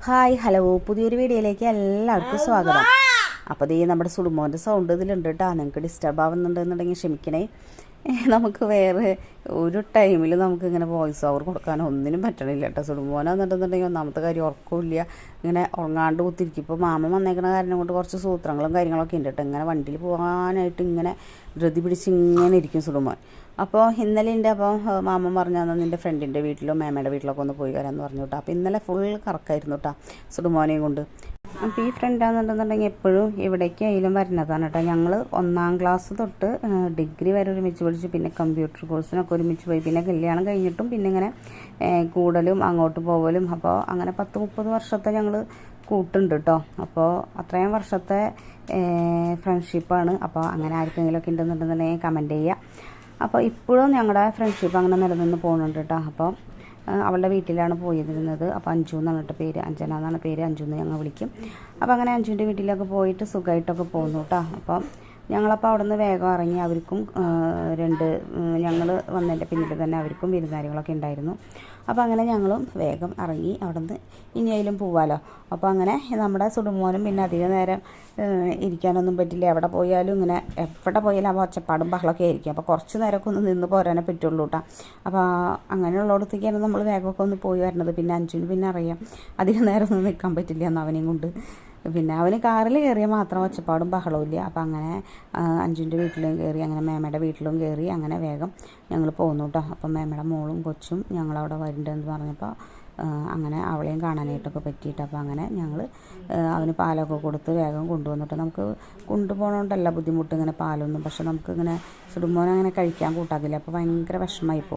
Hi hello പുതിയൊരു വീഡിയോയിലേക്ക് എല്ലാവർക്കും സ്വാഗതം. അപ്പോൾ ഈ നമ്മുടെ സുടുമോൻ്റെ സൗണ്ട് ഇതിലുണ്ട് കേട്ടോ. നിങ്ങൾക്ക് ഡിസ്റ്റർബ് ആവുന്നുണ്ടെന്നുണ്ടെങ്കിൽ ക്ഷമിക്കണേ. നമുക്ക് വേറെ ഒരു ടൈമിൽ നമുക്കിങ്ങനെ വോയിസ് ഓവർ കൊടുക്കാനോ ഒന്നിനും പറ്റണില്ല കേട്ടോ. സുടുമോനാണെന്നുണ്ടെന്നുണ്ടെങ്കിൽ ഒന്നാമത്തെ കാര്യം ഉറക്കമില്ല, ഇങ്ങനെ ഉറങ്ങാണ്ട് കുത്തിരിക്കും. ഇപ്പോൾ മാമൻ വന്നേക്കുന്ന കാരണം കൊണ്ട് കുറച്ച് സൂത്രങ്ങളും കാര്യങ്ങളൊക്കെ ഉണ്ട് കേട്ടോ. ഇങ്ങനെ വണ്ടിയിൽ പോകാനായിട്ട് ഇങ്ങനെ ധൃതി പിടിച്ച് ഇങ്ങനെ ഇരിക്കും സുടുമോൻ. അപ്പോൾ ഇന്നലെ ഉണ്ട്. അപ്പോൾ മാമൻ പറഞ്ഞു തന്നാൽ നിൻ്റെ ഫ്രണ്ടിൻ്റെ വീട്ടിലോ മേമയുടെ വീട്ടിലൊക്കെ ഒന്ന് പോയി വരാമെന്ന് പറഞ്ഞു കേട്ടോ. അപ്പോൾ ഇന്നലെ ഫുൾ കറക്കായിരുന്നു കേട്ടോ സുടുമോനെയും കൊണ്ട്. അപ്പോൾ ഈ ഫ്രണ്ടാണെന്നുണ്ടെന്നുണ്ടെങ്കിൽ എപ്പോഴും ഇവിടേക്ക് അതിലും വരുന്നതാണ് കേട്ടോ. ഞങ്ങൾ 1ാം ക്ലാസ് തൊട്ട് ഡിഗ്രി വരെ ഒരുമിച്ച് പഠിച്ചു, പിന്നെ കമ്പ്യൂട്ടർ കോഴ്സിനൊക്കെ ഒരുമിച്ച് പോയി, പിന്നെ കല്യാണം കഴിഞ്ഞിട്ടും പിന്നെ ഇങ്ങനെ കൂടലും അങ്ങോട്ട് പോകലും. അപ്പോൾ അങ്ങനെ 10-30 വർഷത്തെ ഞങ്ങൾ കൂട്ടുണ്ട് കേട്ടോ. അപ്പോൾ അത്രയും വർഷത്തെ ഫ്രണ്ട്ഷിപ്പാണ്. അപ്പോൾ അങ്ങനെ ആർക്കെങ്കിലുമൊക്കെ ഉണ്ടെന്നുണ്ടെന്നുണ്ടെങ്കിൽ കമൻറ്റ് ചെയ്യുക. അപ്പോൾ ഇപ്പോഴും ഞങ്ങളുടെ ഫ്രണ്ട്ഷിപ്പ് അങ്ങനെ നിലനിന്ന് പോകുന്നുണ്ട് കേട്ടോ. അപ്പോൾ അവളുടെ വീട്ടിലാണ് പോയിരുന്നത്. അപ്പോൾ അഞ്ജു എന്നാണ് കേട്ടോ പേര്, അഞ്ജന എന്നാണ് പേര്, അഞ്ജു എന്ന് ഞങ്ങൾ വിളിക്കും. അപ്പോൾ അങ്ങനെ അഞ്ജുവിൻ്റെ വീട്ടിലൊക്കെ പോയിട്ട് സുഖമായിട്ടൊക്കെ പോകുന്നു കേട്ടോ. അപ്പം ഞങ്ങളപ്പോൾ അവിടെ നിന്ന് വേഗം ഇറങ്ങി. അവർക്കും ഞങ്ങൾ വന്നതിൻ്റെ പിന്നിൽ തന്നെ അവർക്കും വിരുന്നുകാരികളൊക്കെ ഉണ്ടായിരുന്നു. അപ്പോൾ അങ്ങനെ ഞങ്ങളും വേഗം ഇറങ്ങി അവിടെ നിന്ന് ഇനിയായാലും പോവാമല്ലോ. അപ്പോൾ അങ്ങനെ നമ്മുടെ സുടുമോനും പിന്നെ അധികം നേരം ഇരിക്കാനൊന്നും പറ്റില്ല. എവിടെ പോയാലും ഇങ്ങനെ എവിടെ പോയാലും അപ്പോൾ ഒച്ചപ്പാടും ബഹളമൊക്കെ ആയിരിക്കും. അപ്പോൾ കുറച്ച് നേരമൊക്കെ ഒന്ന് നിന്ന് പോരാനേ പറ്റുള്ളൂ കേട്ടോ. അപ്പോൾ അങ്ങനെയുള്ളിടത്തേക്കാണ് നമ്മൾ വേഗമൊക്കെ ഒന്ന് പോയി വരണത്. പിന്നെ അഞ്ജുവിന് പിന്നെ അറിയാം അധികം നേരം ഒന്നും നിൽക്കാൻ പറ്റില്ല എന്ന് അവനെയും കൊണ്ട്. പിന്നെ അവന് കാറിൽ കയറിയാൽ മാത്രം ഒച്ചപ്പാടും ബഹളവും ഇല്ല. അപ്പോൾ അങ്ങനെ അഞ്ജുവിൻ്റെ വീട്ടിലും കയറി, അങ്ങനെ മേമയുടെ വീട്ടിലും കയറി, അങ്ങനെ വേഗം ഞങ്ങൾ പോകുന്നു കേട്ടോ. അപ്പം മേമയുടെ മോളും കൊച്ചും ഞങ്ങളവിടെ വരുന്നുണ്ടെന്ന് പറഞ്ഞപ്പോൾ അങ്ങനെ അവളെയും കാണാനായിട്ടൊക്കെ പറ്റിയിട്ട് അപ്പോൾ അങ്ങനെ ഞങ്ങൾ അവന് പാലൊക്കെ കൊടുത്ത് വേഗം കൊണ്ടുവന്നിട്ട്, നമുക്ക് കൊണ്ടുപോകണോണ്ടല്ല ബുദ്ധിമുട്ട് ഇങ്ങനെ പാലൊന്നും, പക്ഷെ നമുക്കിങ്ങനെ സുടുമോനെ അങ്ങനെ കഴിക്കാൻ കൂട്ടാക്കില്ല. അപ്പോൾ ഭയങ്കര വിഷമമായിപ്പോൾ.